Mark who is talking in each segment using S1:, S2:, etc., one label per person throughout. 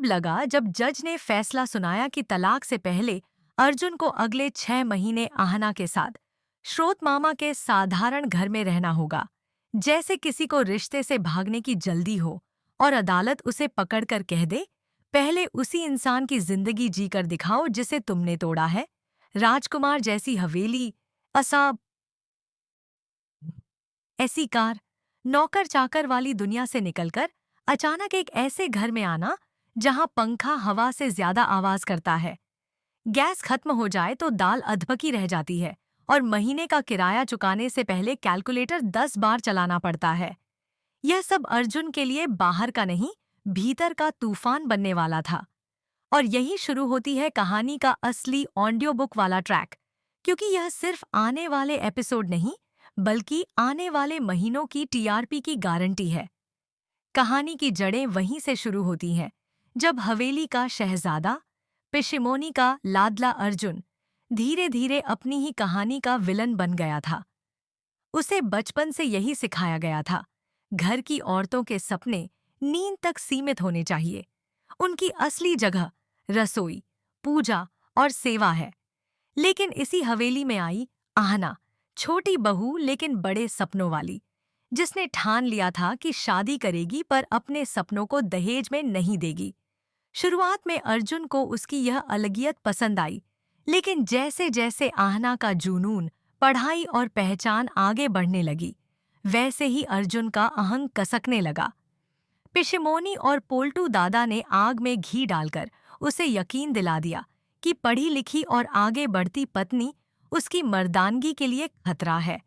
S1: तब लगा जब जज ने फैसला सुनाया कि तलाक से पहले अर्जुन को अगले 6 महीने आहना के साथ श्रोत मामा के साधारण घर में रहना होगा, जैसे किसी को रिश्ते से भागने की जल्दी हो और अदालत उसे पकड़कर कह दे, पहले उसी इंसान की जिंदगी जीकर दिखाओ जिसे तुमने तोड़ा है। राजकुमार जैसी हवेली, असा ऐसी कार, नौकर चाकर वाली दुनिया से निकलकर अचानक एक ऐसे घर में आना जहां पंखा हवा से ज्यादा आवाज करता है, गैस खत्म हो जाए तो दाल अधपकी रह जाती है और महीने का किराया चुकाने से पहले कैलकुलेटर 10 बार चलाना पड़ता है। यह सब अर्जुन के लिए बाहर का नहीं, भीतर का तूफान बनने वाला था। और यही शुरू होती है कहानी का असली ऑडियो बुक वाला ट्रैक, क्योंकि यह सिर्फ आने वाले एपिसोड नहीं बल्कि आने वाले महीनों की टीआरपी की गारंटी है। कहानी की जड़ें वहीं से शुरू होती हैं, जब हवेली का शहजादा, पिशिमोनी का लाडला अर्जुन धीरे धीरे अपनी ही कहानी का विलन बन गया था। उसे बचपन से यही सिखाया गया था, घर की औरतों के सपने नींद तक सीमित होने चाहिए। उनकी असली जगह रसोई, पूजा और सेवा है। लेकिन इसी हवेली में आई आहना, छोटी बहू लेकिन बड़े सपनों वाली, जिसने ठान लिया था कि शादी करेगी पर अपने सपनों को दहेज में नहीं देगी। शुरुआत में अर्जुन को उसकी यह अलगियत पसंद आई, लेकिन जैसे जैसे आहना का जुनून, पढ़ाई और पहचान आगे बढ़ने लगी, वैसे ही अर्जुन का अहंग कसकने लगा। पिशिमोनी और पोल्टू दादा ने आग में घी डालकर उसे यकीन दिला दिया कि पढ़ी लिखी और आगे बढ़ती पत्नी उसकी मर्दानगी के लिए खतरा है।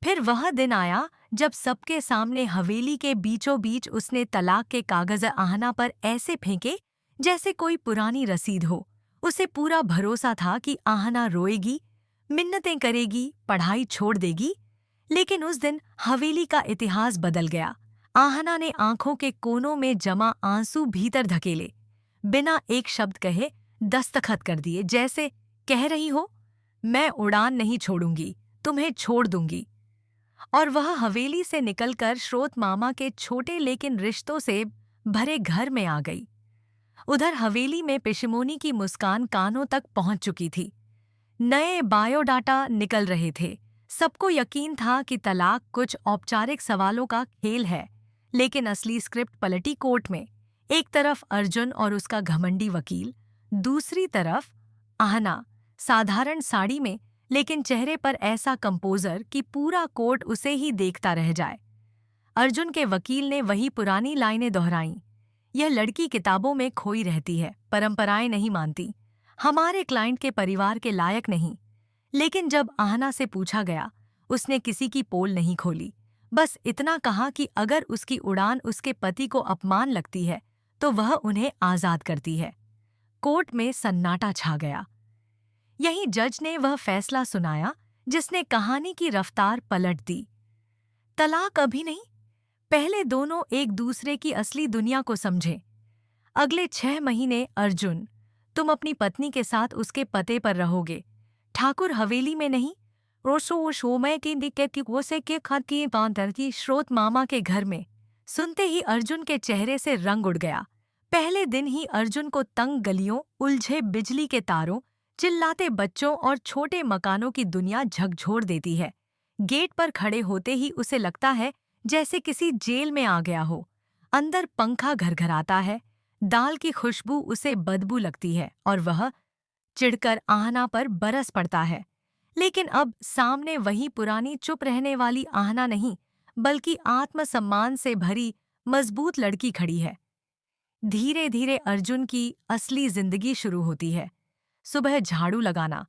S1: फिर वह दिन आया जब सबके सामने हवेली के बीचों बीच उसने तलाक के कागज आहना पर ऐसे फेंके जैसे कोई पुरानी रसीद हो। उसे पूरा भरोसा था कि आहना रोएगी, मिन्नतें करेगी, पढ़ाई छोड़ देगी। लेकिन उस दिन हवेली का इतिहास बदल गया। आहना ने आंखों के कोनों में जमा आंसू भीतर धकेले, बिना एक शब्द कहे दस्तखत कर दिए, जैसे कह रही हो, मैं उड़ान नहीं छोड़ूंगी, तुम्हें छोड़ दूंगी। और वह हवेली से निकलकर श्रोत मामा के छोटे लेकिन रिश्तों से भरे घर में आ गई। उधर हवेली में पिशिमोनी की मुस्कान कानों तक पहुंच चुकी थी। नए बायोडाटा निकल रहे थे। सबको यकीन था कि तलाक कुछ औपचारिक सवालों का खेल है, लेकिन असली स्क्रिप्ट पलटी कोर्ट में। एक तरफ अर्जुन और उसका घमंडी वकील, दूसरी तरफ आहना, साधारण साड़ी में लेकिन चेहरे पर ऐसा कंपोजर कि पूरा कोर्ट उसे ही देखता रह जाए। अर्जुन के वकील ने वही पुरानी लाइनें दोहराईं, यह लड़की किताबों में खोई रहती है, परंपराएं नहीं मानती, हमारे क्लाइंट के परिवार के लायक नहीं। लेकिन जब आहना से पूछा गया, उसने किसी की पोल नहीं खोली, बस इतना कहा कि अगर उसकी उड़ान उसके पति को अपमान लगती है तो वह उन्हें आजाद करती है। कोर्ट में सन्नाटा छा गया। यहीं जज ने वह फैसला सुनाया जिसने कहानी की रफ्तार पलट दी। तलाक अभी नहीं, पहले दोनों एक दूसरे की असली दुनिया को समझें। अगले 6 महीने अर्जुन, तुम अपनी पत्नी के साथ उसके पते पर रहोगे, ठाकुर हवेली में नहीं। रोसो शोमय की दिक्कत की वो से के खत की बांधती श्रोत मामा के घर में। सुनते ही अर्जुन के चेहरे से रंग उड़ गया। पहले दिन ही अर्जुन को तंग गलियों, उलझे बिजली के तारों, चिल्लाते बच्चों और छोटे मकानों की दुनिया झकझोर देती है। गेट पर खड़े होते ही उसे लगता है जैसे किसी जेल में आ गया हो। अंदर पंखा घरघराता है, दाल की खुशबू उसे बदबू लगती है और वह चिढ़कर आहना पर बरस पड़ता है। लेकिन अब सामने वही पुरानी चुप रहने वाली आहना नहीं, बल्कि आत्मसम्मान से भरी मजबूत लड़की खड़ी है। धीरे धीरे अर्जुन की असली जिंदगी शुरू होती है। सुबह झाड़ू लगाना,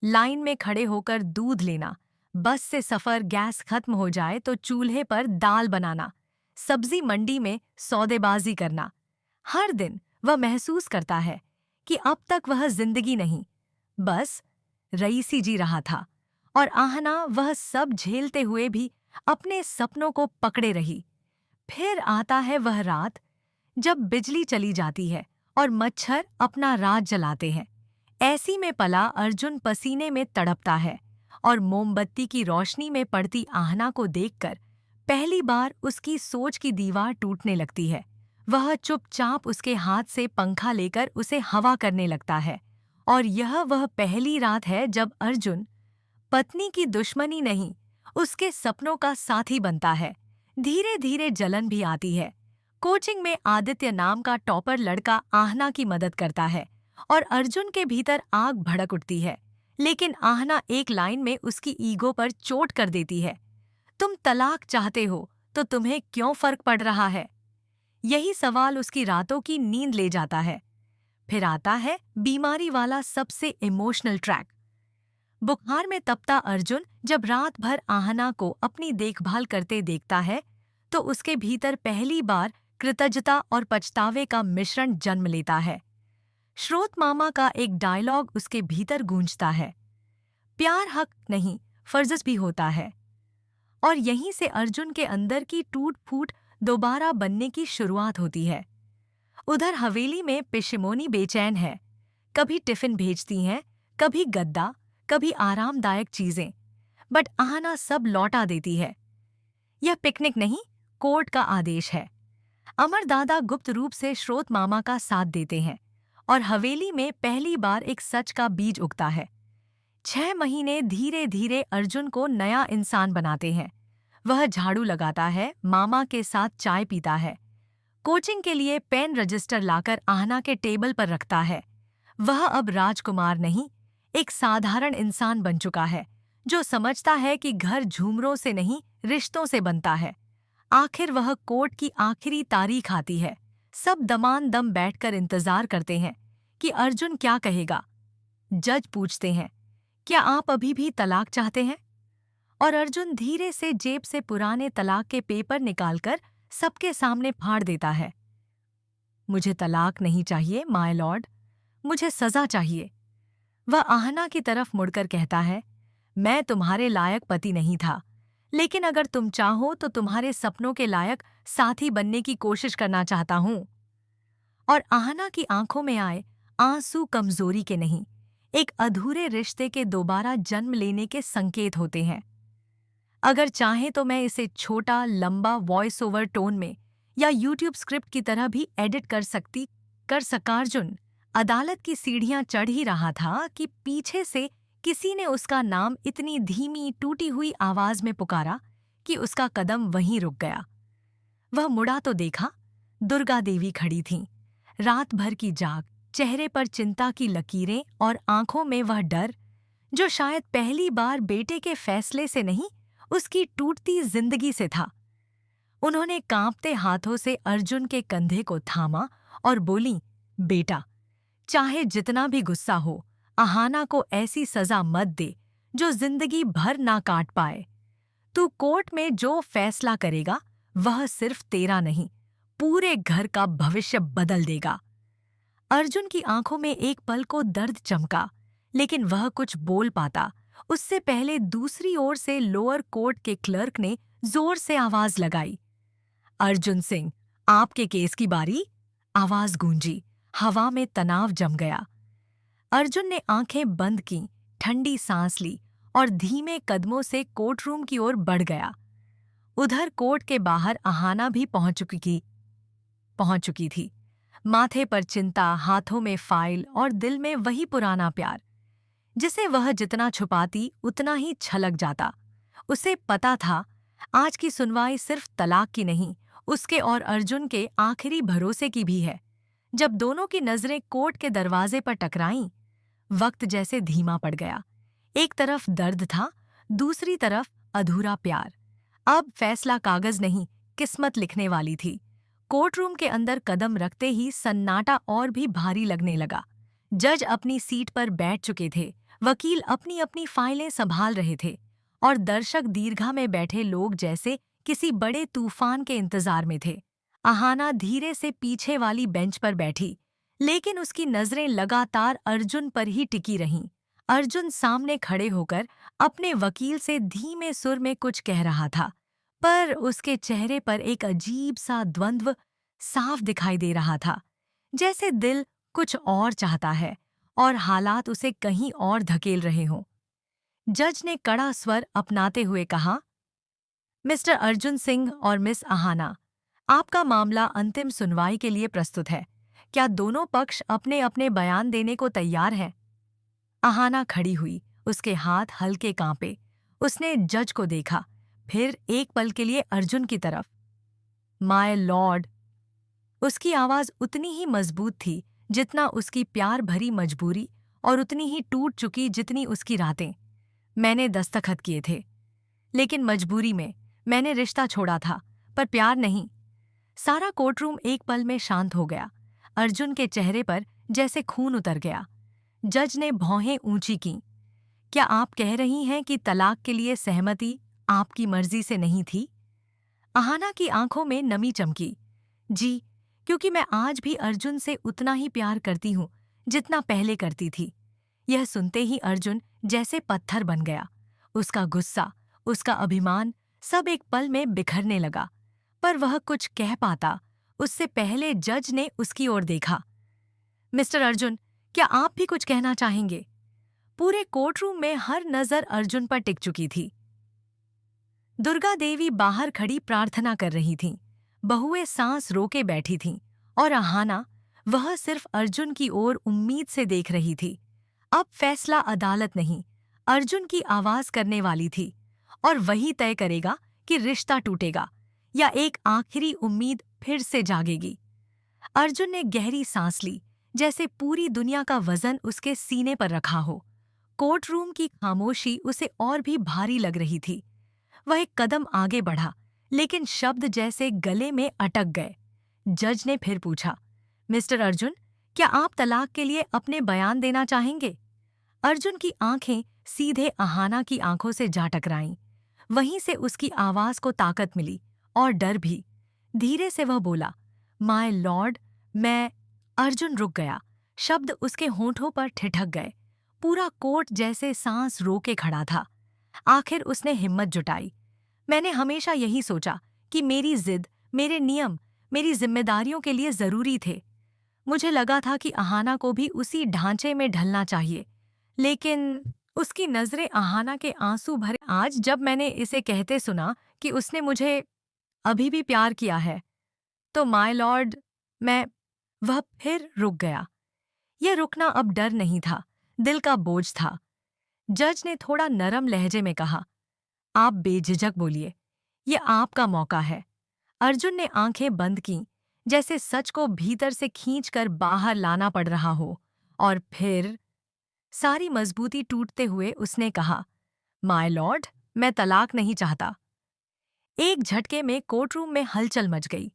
S1: लाइन में खड़े होकर दूध लेना, बस से सफर, गैस खत्म हो जाए तो चूल्हे पर दाल बनाना, सब्जी मंडी में सौदेबाजी करना। हर दिन वह महसूस करता है कि अब तक वह जिंदगी नहीं, बस रईसी जी रहा था। और आहना वह सब झेलते हुए भी अपने सपनों को पकड़े रही। फिर आता है वह रात जब बिजली चली जाती है और मच्छर अपना राज जलाते हैं। ऐसी में पला अर्जुन पसीने में तड़पता है और मोमबत्ती की रोशनी में पड़ती आहना को देखकर पहली बार उसकी सोच की दीवार टूटने लगती है। वह चुपचाप उसके हाथ से पंखा लेकर उसे हवा करने लगता है। और यह वह पहली रात है जब अर्जुन पत्नी की दुश्मनी नहीं, उसके सपनों का साथी बनता है। धीरे धीरे जलन भी आती है। कोचिंग में आदित्य नाम का टॉपर लड़का आहना की मदद करता है और अर्जुन के भीतर आग भड़क उठती है। लेकिन आहना एक लाइन में उसकी ईगो पर चोट कर देती है। तुम तलाक चाहते हो तो तुम्हें क्यों फर्क पड़ रहा है? यही सवाल उसकी रातों की नींद ले जाता है। फिर आता है बीमारी वाला सबसे इमोशनल ट्रैक। बुखार में तपता अर्जुन जब रात भर आहना को अपनी देखभाल करते देखता है तो उसके भीतर पहली बार कृतज्ञता और पछतावे का मिश्रण जन्म लेता है। श्रोत मामा का एक डायलॉग उसके भीतर गूंजता है, प्यार हक नहीं, फर्ज भी होता है। और यहीं से अर्जुन के अंदर की टूट फूट दोबारा बनने की शुरुआत होती है। उधर हवेली में पिशिमोनी बेचैन है। कभी टिफिन भेजती हैं, कभी गद्दा, कभी आरामदायक चीजें, बट आहना सब लौटा देती है। यह पिकनिक नहीं, कोर्ट का आदेश है। अमर दादा गुप्त रूप से श्रोत मामा का साथ देते हैं और हवेली में पहली बार एक सच का बीज उगता है। 6 महीने धीरे धीरे अर्जुन को नया इंसान बनाते हैं। वह झाड़ू लगाता है, मामा के साथ चाय पीता है, कोचिंग के लिए पेन रजिस्टर लाकर आहना के टेबल पर रखता है। वह अब राजकुमार नहीं, एक साधारण इंसान बन चुका है जो समझता है कि घर झूमरों से नहीं, रिश्तों से बनता है। आखिर वह कोर्ट की आखिरी तारीख आती है। सब दमान दम बैठकर इंतजार करते हैं कि अर्जुन क्या कहेगा। जज पूछते हैं, क्या आप अभी भी तलाक चाहते हैं? और अर्जुन धीरे से जेब से पुराने तलाक के पेपर निकालकर सबके सामने फाड़ देता है। मुझे तलाक नहीं चाहिए माय लॉर्ड, मुझे सजा चाहिए। वह आहना की तरफ मुड़कर कहता है, मैं तुम्हारे लायक पति नहीं था, लेकिन अगर तुम चाहो तो तुम्हारे सपनों के लायक साथी बनने की कोशिश करना चाहता हूं। और आहना की आंखों में आए आंसू कमजोरी के नहीं, एक अधूरे रिश्ते के दोबारा जन्म लेने के संकेत होते हैं। अगर चाहें तो मैं इसे छोटा लंबा वॉइस ओवर टोन में या यूट्यूब स्क्रिप्ट की तरह भी एडिट कर सका। अर्जुन अदालत की सीढ़ियां चढ़ ही रहा था कि पीछे से किसी ने उसका नाम इतनी धीमी टूटी हुई आवाज में पुकारा कि उसका कदम वहीं रुक गया। वह मुड़ा तो देखा, दुर्गा देवी खड़ी थीं। रात भर की जाग, चेहरे पर चिंता की लकीरें और आंखों में वह डर जो शायद पहली बार बेटे के फैसले से नहीं, उसकी टूटती जिंदगी से था। उन्होंने कांपते हाथों से अर्जुन के कंधे को थामा और बोली, बेटा, चाहे जितना भी गुस्सा हो, आहना को ऐसी सजा मत दे जो जिंदगी भर ना काट पाए। तू कोर्ट में जो फैसला करेगा वह सिर्फ तेरा नहीं, पूरे घर का भविष्य बदल देगा। अर्जुन की आंखों में एक पल को दर्द चमका, लेकिन वह कुछ बोल पाता उससे पहले दूसरी ओर से लोअर कोर्ट के क्लर्क ने जोर से आवाज लगाई, अर्जुन सिंह, आपके केस की बारी। आवाज गूंजी, हवा में तनाव जम गया। अर्जुन ने आंखें बंद की, ठंडी सांस ली और धीमे कदमों से कोर्ट रूम की ओर बढ़ गया। उधर कोर्ट के बाहर आहना भी पहुंच चुकी थी। माथे पर चिंता, हाथों में फाइल और दिल में वही पुराना प्यार जिसे वह जितना छुपाती उतना ही छलक जाता। उसे पता था आज की सुनवाई सिर्फ तलाक की नहीं, उसके और अर्जुन के आखिरी भरोसे की भी है। जब दोनों की नजरें कोर्ट के दरवाजे पर टकराईं, वक्त जैसे धीमा पड़ गया। एक तरफ दर्द था, दूसरी तरफ अधूरा प्यार। अब फैसला कागज नहीं, किस्मत लिखने वाली थी। कोर्ट रूम के अंदर कदम रखते ही सन्नाटा और भी भारी लगने लगा। जज अपनी सीट पर बैठ चुके थे, वकील अपनी अपनी फाइलें संभाल रहे थे और दर्शक दीर्घा में बैठे लोग जैसे किसी बड़े तूफान के इंतजार में थे। आहना धीरे से पीछे वाली बेंच पर बैठी, लेकिन उसकी नजरें लगातार अर्जुन पर ही टिकी रहीं। अर्जुन सामने खड़े होकर अपने वकील से धीमे सुर में कुछ कह रहा था, पर उसके चेहरे पर एक अजीब सा द्वंद्व साफ दिखाई दे रहा था, जैसे दिल कुछ और चाहता है और हालात उसे कहीं और धकेल रहे हों। जज ने कड़ा स्वर अपनाते हुए कहा, मिस्टर अर्जुन सिंह और मिस आहना, आपका मामला अंतिम सुनवाई के लिए प्रस्तुत है। क्या दोनों पक्ष अपने अपने बयान देने को तैयार हैं? अहाना खड़ी हुई, उसके हाथ हल्के कांपे। उसने जज को देखा, फिर एक पल के लिए अर्जुन की तरफ। My Lord. उसकी आवाज उतनी ही मजबूत थी जितना उसकी प्यार भरी मजबूरी, और उतनी ही टूट चुकी जितनी उसकी रातें। मैंने दस्तखत किए थे, लेकिन मजबूरी में। मैंने रिश्ता छोड़ा था, पर प्यार नहीं। सारा कोर्टरूम एक पल में शांत हो गया। अर्जुन के चेहरे पर जैसे खून उतर गया। जज ने भौहें ऊंची कीं। क्या आप कह रही हैं कि तलाक के लिए सहमति आपकी मर्जी से नहीं थी? अहाना की आंखों में नमी चमकी। जी, क्योंकि मैं आज भी अर्जुन से उतना ही प्यार करती हूँ जितना पहले करती थी। यह सुनते ही अर्जुन जैसे पत्थर बन गया। उसका गुस्सा, उसका अभिमान, सब एक पल में बिखरने लगा। पर वह कुछ कह पाता उससे पहले जज ने उसकी ओर देखा। मिस्टर अर्जुन, क्या आप भी कुछ कहना चाहेंगे? पूरे कोर्टरूम में हर नजर अर्जुन पर टिक चुकी थी। दुर्गा देवी बाहर खड़ी प्रार्थना कर रही थीं। बहुएं सांस रोके बैठी थीं, और अहाना, वह सिर्फ अर्जुन की ओर उम्मीद से देख रही थी। अब फैसला अदालत नहीं, अर्जुन की आवाज करने वाली थी, और वही तय करेगा कि रिश्ता टूटेगा या एक आखिरी उम्मीद फिर से जागेगी। अर्जुन ने गहरी सांस ली, जैसे पूरी दुनिया का वजन उसके सीने पर रखा हो। कोर्टरूम की खामोशी उसे और भी भारी लग रही थी। वह एक कदम आगे बढ़ा, लेकिन शब्द जैसे गले में अटक गए। जज ने फिर पूछा, मिस्टर अर्जुन, क्या आप तलाक के लिए अपने बयान देना चाहेंगे? अर्जुन की आंखें सीधे अहाना की आंखों से जा टकराईं। वहीं से उसकी आवाज को ताकत मिली, और डर भी। धीरे से वह बोला, माय लॉर्ड, मैं। अर्जुन रुक गया। शब्द उसके होंठों पर ठिठक गए। पूरा कोर्ट जैसे सांस रोके खड़ा था। आखिर उसने हिम्मत जुटाई। मैंने हमेशा यही सोचा कि मेरी जिद, मेरे नियम, मेरी जिम्मेदारियों के लिए जरूरी थे। मुझे लगा था कि अहाना को भी उसी ढांचे में ढलना चाहिए। लेकिन उसकी नजरें अहाना के आंसू भरे। आज जब मैंने इसे कहते सुना कि उसने मुझे अभी भी प्यार किया है, तो माय लॉर्ड, मैं। वह फिर रुक गया। यह रुकना अब डर नहीं था, दिल का बोझ था। जज ने थोड़ा नरम लहजे में कहा, आप बेझिझक बोलिए, ये आपका मौका है। अर्जुन ने आंखें बंद कीं, जैसे सच को भीतर से खींचकर बाहर लाना पड़ रहा हो। और फिर सारी मजबूती टूटते हुए उसने कहा, माय लॉर्ड, मैं तलाक नहीं चाहता। एक झटके में कोर्टरूम में हलचल मच गई।